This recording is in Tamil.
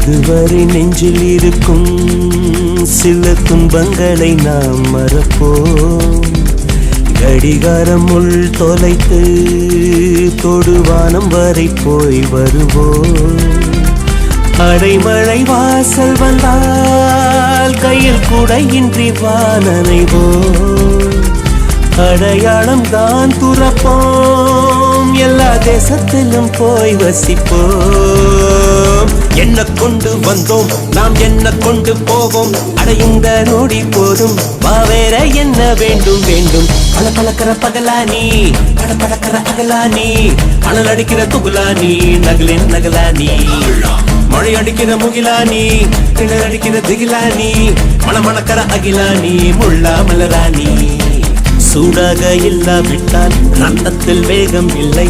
இதுவரை நெஞ்சில் இருக்கும் சில துன்பங்களை நாம் மறப்போம். கடிகாரம் உள் தொலைத்து தொடுவானம் வரை போய் வருவோம். அடைமழை வாசல் வந்தால் கையில் குடையின்றி வானனைவோம். அடையாளம் தான் துறப்போம், எல்லா தேசத்திலும் போய் வசிப்போம். என்ன கொண்டு வந்தோம் நாம் என்ன கொண்டு போவோம், அடையுந்த நொடி போதும் வா வேற என்ன வேண்டும் வேண்டும். பல பழக்கிற பகலானி படப்படக்கிற அகலானி, அனல் அடிக்கிற துகுலானி நகலின் நகலானி, மழை அடிக்கிற முகிலானி கிணறு அடிக்கிற திகிலானி, மணமணக்கிற அகிலானி முள்ளா மலராணி. சூடாக இல்லாவிட்டால் ரத்தத்தில் வேகம் இல்லை,